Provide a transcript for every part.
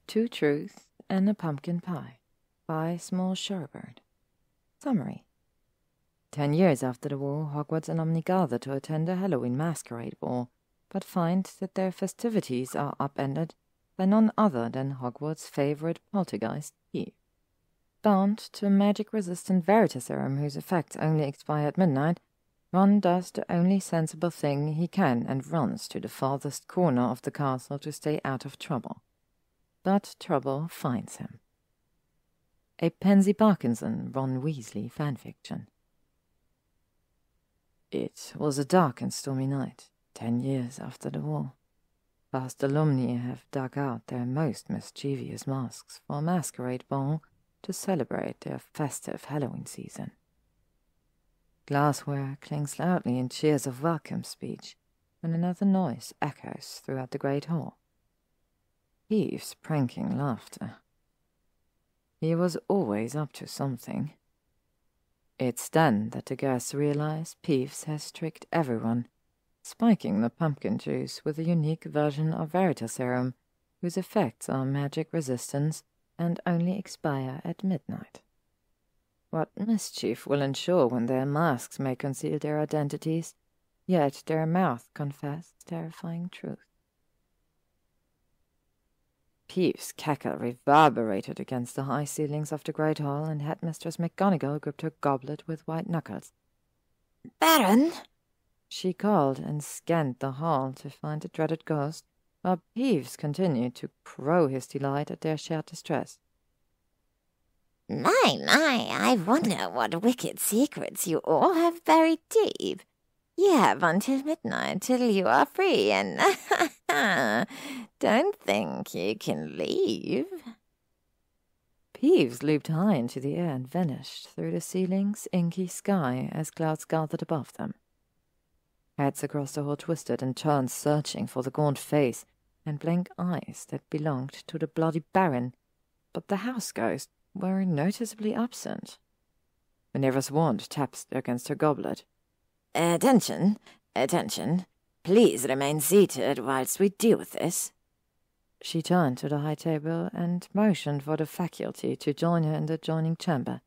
2 Truths and a Pumpkin Pie by SmallSherbert. Summary. 10 years after the war, Hogwarts alumni gather to attend a Halloween masquerade ball, but find that their festivities are upended by none other than Hogwarts' favorite poltergeist, Peeves. Bound to a magic-resistant Veritaserum whose effects only expire at midnight, Ron does the only sensible thing he can and runs to the farthest corner of the castle to stay out of trouble. But trouble finds him. A Pansy Parkinson Ron Weasley fanfiction. It was a dark and stormy night, 10 years after the war. Past alumni have dug out their most mischievous masks for a masquerade ball to celebrate their festive Halloween season. Glassware clings loudly in cheers of welcome speech when another noise echoes throughout the great hall. Peeves' pranking laughter. He was always up to something. It's then that the guests realize Peeves has tricked everyone, spiking the pumpkin juice with a unique version of Veritaserum, whose effects are magic resistance and only expire at midnight. What mischief will ensure when their masks may conceal their identities, yet their mouth confess terrifying truth? Peeves' cackle reverberated against the high ceilings of the great hall, and Headmistress McGonagall gripped her goblet with white knuckles. "Baron!" she called, and scanned the hall to find the dreaded ghost, while Peeves continued to crow his delight at their shared distress. My, I wonder what wicked secrets you all have buried deep. You have until midnight till you are free, and don't think you can leave. Peeves leaped high into the air and vanished through the ceiling's inky sky as clouds gathered above them. Heads across the hall twisted and turned, searching for the gaunt face and blank eyes that belonged to the bloody Baron, but the house ghosts were noticeably absent. Minerva's wand tapped against her goblet. Attention, please remain seated whilst we deal with this. She turned to the high table and motioned for the faculty to join her in the adjoining chamber.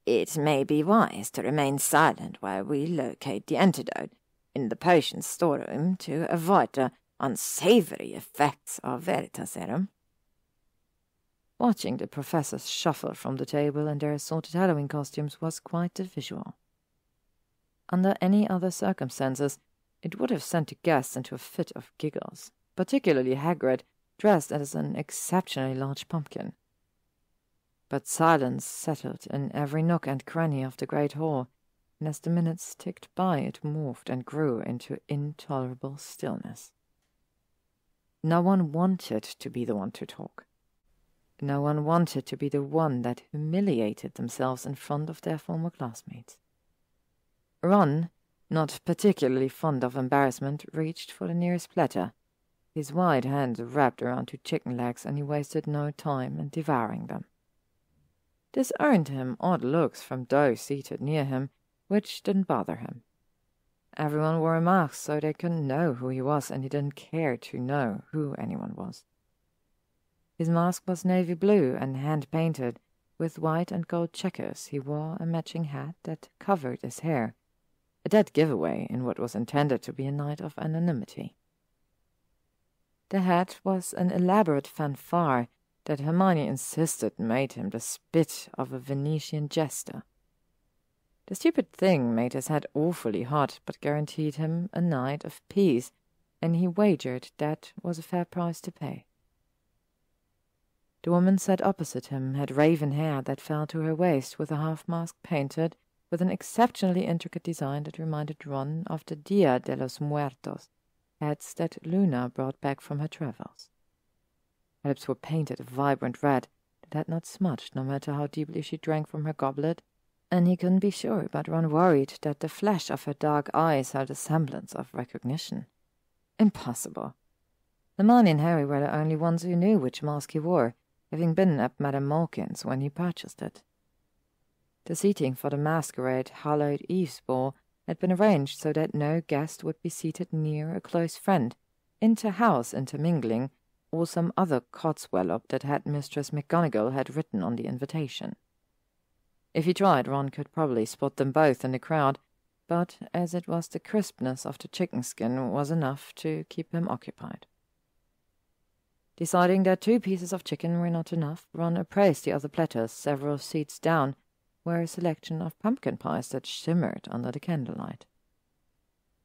It may be wise to remain silent while we locate the antidote in the potion storeroom to avoid the unsavory effects of Veritaserum. Watching the professors shuffle from the table in their assorted Halloween costumes was quite a visual. Under any other circumstances, it would have sent the guests into a fit of giggles, particularly Hagrid, dressed as an exceptionally large pumpkin. But silence settled in every nook and cranny of the great hall, and as the minutes ticked by it morphed and grew into intolerable stillness. No one wanted to be the one to talk. No one wanted to be the one that humiliated themselves in front of their former classmates. Ron, not particularly fond of embarrassment, reached for the nearest platter. His wide hands wrapped around 2 chicken legs, and he wasted no time in devouring them. This earned him odd looks from those seated near him, which didn't bother him. Everyone wore a mask so they couldn't know who he was, and he didn't care to know who anyone was. His mask was navy blue and hand-painted, with white and gold checkers. He wore a matching hat that covered his hair, a dead giveaway in what was intended to be a night of anonymity. The hat was an elaborate fanfare that Hermione insisted made him the spit of a Venetian jester. The stupid thing made his head awfully hot, but guaranteed him a night of peace, and he wagered that was a fair price to pay. The woman sat opposite him had raven hair that fell to her waist, with a half-mask painted with an exceptionally intricate design that reminded Ron of the Dia de los Muertos heads that Luna brought back from her travels. Her lips were painted a vibrant red that had not smudged no matter how deeply she drank from her goblet, and he couldn't be sure, but Ron worried that the flash of her dark eyes held a semblance of recognition. Impossible. Hermione and Harry were the only ones who knew which mask he wore, having been at Madame Malkin's when he purchased it. The seating for the masquerade Hallowed Eve's ball had been arranged so that no guest would be seated near a close friend, inter-house intermingling, or some other codswallop that Headmistress McGonagall had written on the invitation. If he tried, Ron could probably spot them both in the crowd, but as it was the crispness of the chicken skin was enough to keep him occupied. Deciding that 2 pieces of chicken were not enough, Ron appraised the other platters several seats down, where a selection of pumpkin pies that shimmered under the candlelight.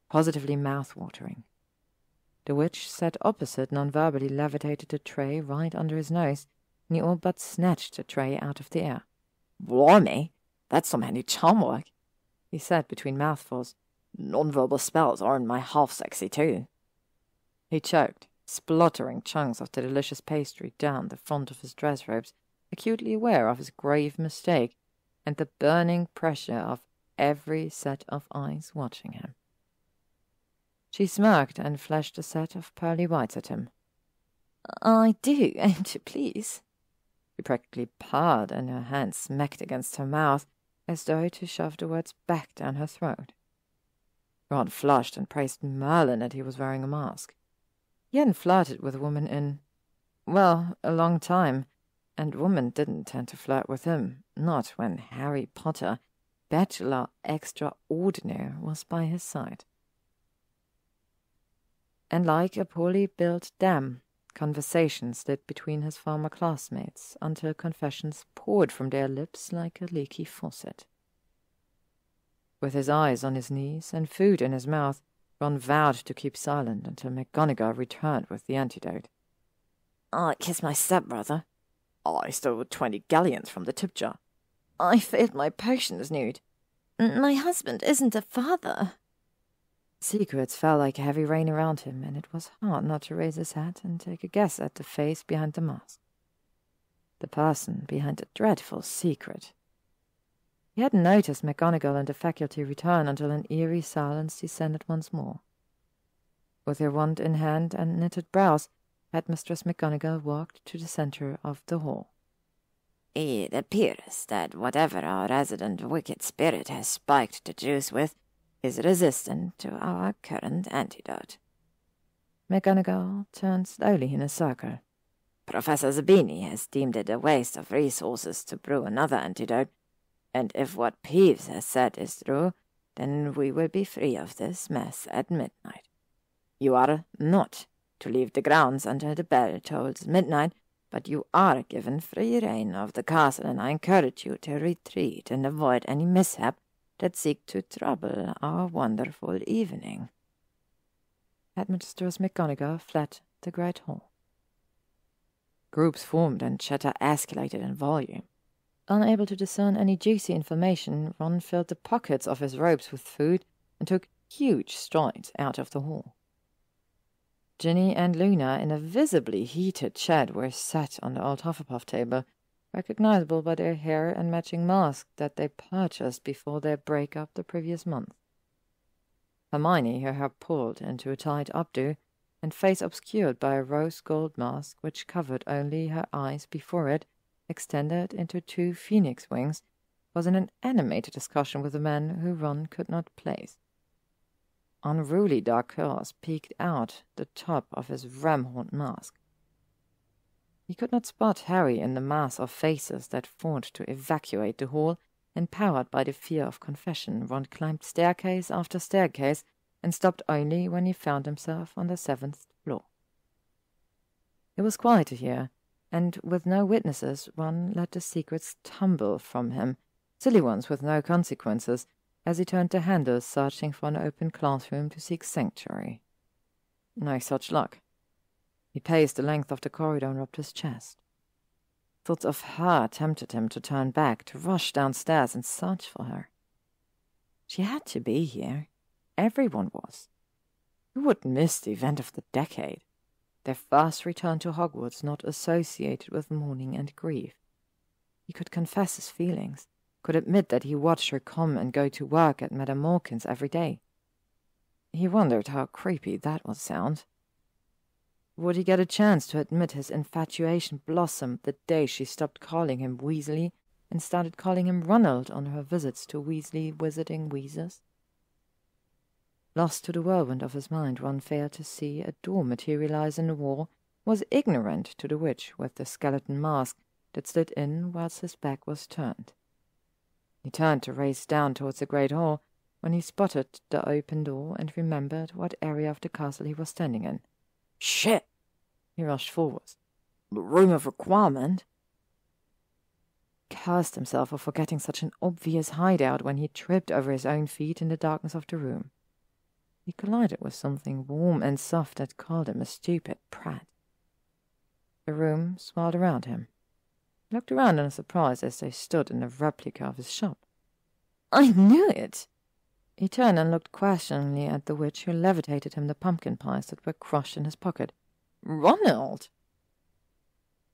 Positively mouth-watering. The witch sat opposite non-verbally levitated the tray right under his nose, and he all but snatched the tray out of the air. "Blimey, that's some handy charm work," he said between mouthfuls. "Non-verbal spells aren't my half-sexy too." He choked, spluttering chunks of the delicious pastry down the front of his dress robes, acutely aware of his grave mistake and the burning pressure of every set of eyes watching him. She smirked and flashed a set of pearly whites at him. "I do aim to please." She practically purred, and her hand smacked against her mouth, as though to shove the words back down her throat. Ron flushed and praised Merlin that he was wearing a mask. He hadn't flirted with a woman in, well, a long time, and women didn't tend to flirt with him, not when Harry Potter, Bachelor Extraordinaire, was by his side. And like a poorly built dam, conversation slid between his former classmates until confessions poured from their lips like a leaky faucet. With his eyes on his knees and food in his mouth, Ron vowed to keep silent until McGonagall returned with the antidote. "I kissed my stepbrother." "I stole 20 galleons from the tip jar." "I failed my potions nude." "My husband isn't a father." Secrets fell like heavy rain around him, and it was hard not to raise his head and take a guess at the face behind the mask. The person behind the dreadful secret. He hadn't noticed McGonagall and the faculty return until an eerie silence descended once more. With her wand in hand and knitted brows, Headmistress McGonagall walked to the centre of the hall. "It appears that whatever our resident wicked spirit has spiked the juice with is resistant to our current antidote." McGonagall turned slowly in a circle. "Professor Zabini has deemed it a waste of resources to brew another antidote, and if what Peeves has said is true, then we will be free of this mess at midnight. You are not to leave the grounds until the bell tolls midnight, but you are given free rein of the castle, and I encourage you to retreat and avoid any mishap that seek to trouble our wonderful evening." Headmistress McGonagall fled the great hall. Groups formed and chatter escalated in volume. Unable to discern any juicy information, Ron filled the pockets of his robes with food and took huge strides out of the hall. Ginny and Luna, in a visibly heated chat, were sat on the old Hufflepuff table, recognizable by their hair and matching mask that they purchased before their break-up the previous month. Hermione, her hair pulled into a tight updo, and face obscured by a rose-gold mask which covered only her eyes before it, extended into 2 phoenix wings, was in an animated discussion with a man who Ron could not place. Unruly dark curls peeked out the top of his ram-horned mask. He could not spot Harry in the mass of faces that formed to evacuate the hall, and powered by the fear of confession, Ron climbed staircase after staircase and stopped only when he found himself on the 7th floor. It was quieter here, and with no witnesses, Ron let the secrets tumble from him, silly ones with no consequences, as he turned the handle, searching for an open classroom to seek sanctuary. No such luck. He paced the length of the corridor and rubbed his chest. Thoughts of her tempted him to turn back, to rush downstairs and search for her. She had to be here. Everyone was. Who would miss the event of the decade? Their first return to Hogwarts not associated with mourning and grief. He could confess his feelings, could admit that he watched her come and go to work at Madame Morkin's every day. He wondered how creepy that would sound. Would he get a chance to admit his infatuation blossomed the day she stopped calling him Weasley and started calling him Ronald on her visits to Weasley Wizarding Wheezers? Lost to the whirlwind of his mind, Ron failed to see a door materialize in the wall, was ignorant to the witch with the skeleton mask that slid in whilst his back was turned. He turned to race down towards the great hall when he spotted the open door and remembered what area of the castle he was standing in. Shit! He rushed forwards. The room of requirement? Cursed himself for forgetting such an obvious hideout when he tripped over his own feet in the darkness of the room. He collided with something warm and soft that called him a stupid prat. The room swirled around him. He looked around in surprise as they stood in a replica of his shop. I knew it! He turned and looked questioningly at the witch who levitated him the pumpkin pies that were crushed in his pocket. Ronald!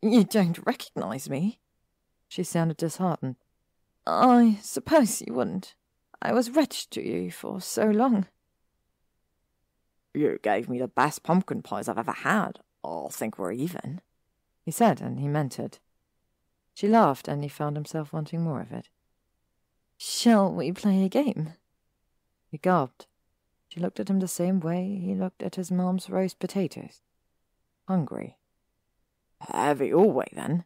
You don't recognize me? She sounded disheartened. I suppose you wouldn't. I was wretched to you for so long. You gave me the best pumpkin pies I've ever had. I'll think we're even, he said, and he meant it. She laughed, and he found himself wanting more of it. Shall we play a game? He gulped. She looked at him the same way he looked at his mom's roast potatoes. Hungry. Have it your way, then.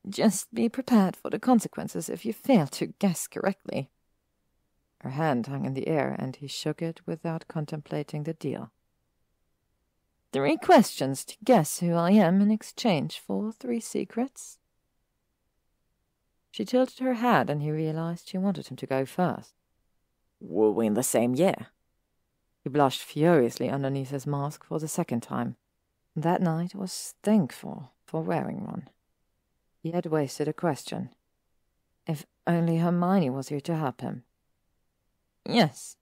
Just be prepared for the consequences if you fail to guess correctly. Her hand hung in the air, and he shook it without contemplating the deal. 3 questions to guess who I am in exchange for 3 secrets. She tilted her head, and he realized she wanted him to go first. Were we in the same year? He blushed furiously underneath his mask for the second time. That night was thankful for wearing one. He had wasted a question. If only Hermione was here to help him. Yes.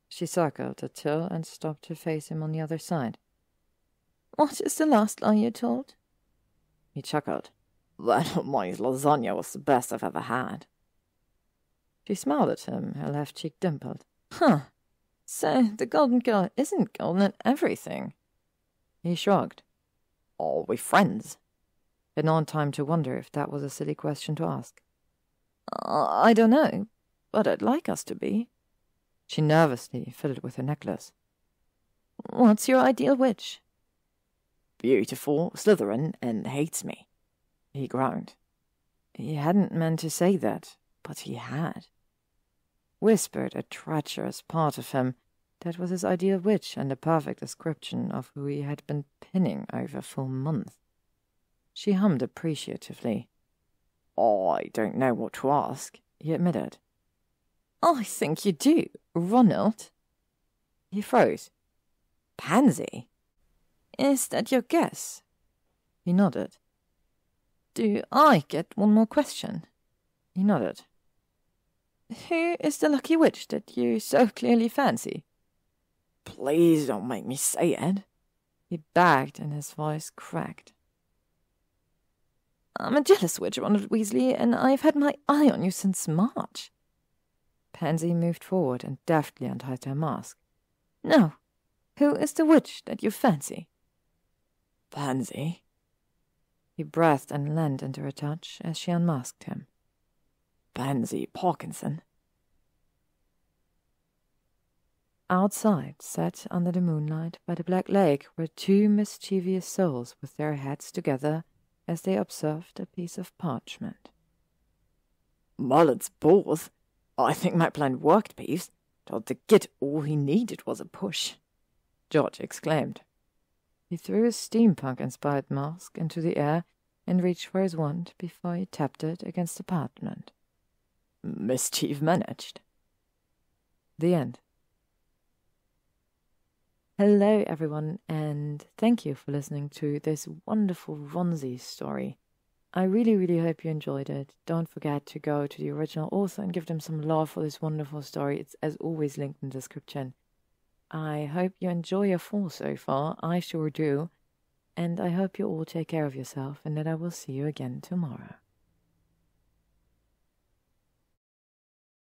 She circled the till and stopped to face him on the other side. What is the last lie you told? He chuckled. That Hermione's lasagna was the best I've ever had. She smiled at him, her left cheek dimpled. Huh. So the golden girl isn't golden at everything. He shrugged. Are we friends? Had no time to wonder if that was a silly question to ask. I don't know, but I'd like us to be. She nervously fiddled with her necklace. What's your ideal witch? Beautiful, Slytherin, and hates me. He groaned. He hadn't meant to say that, but he had. Whispered a treacherous part of him that was his ideal witch and a perfect description of who he had been pinning over for months. She hummed appreciatively. I don't know what to ask, he admitted. I think you do, Ronald. He froze. Pansy? Is that your guess? He nodded. Do I get one more question? He nodded. Who is the lucky witch that you so clearly fancy? Please don't make me say it, he begged, and his voice cracked. I'm a jealous witch, Ronald Weasley, and I've had my eye on you since March. Pansy moved forward and deftly untied her mask. Now, who is the witch that you fancy? Pansy. He breathed and leaned into her touch as she unmasked him. Pansy Parkinson. Outside, sat under the moonlight by the Black Lake, were 2 mischievous souls with their heads together as they observed a piece of parchment. Mullet's balls. I think my plan worked, Peeves. Told the git all he needed was a push, George exclaimed. He threw his steampunk-inspired mask into the air and reached for his wand before he tapped it against the parchment. Mischief managed. The end. Hello, everyone, and thank you for listening to this wonderful Ronsy story. I really, really hope you enjoyed it. Don't forget to go to the original author and give them some love for this wonderful story. It's, as always, linked in the description. I hope you enjoy your fall so far. I sure do. And I hope you all take care of yourself and that I will see you again tomorrow.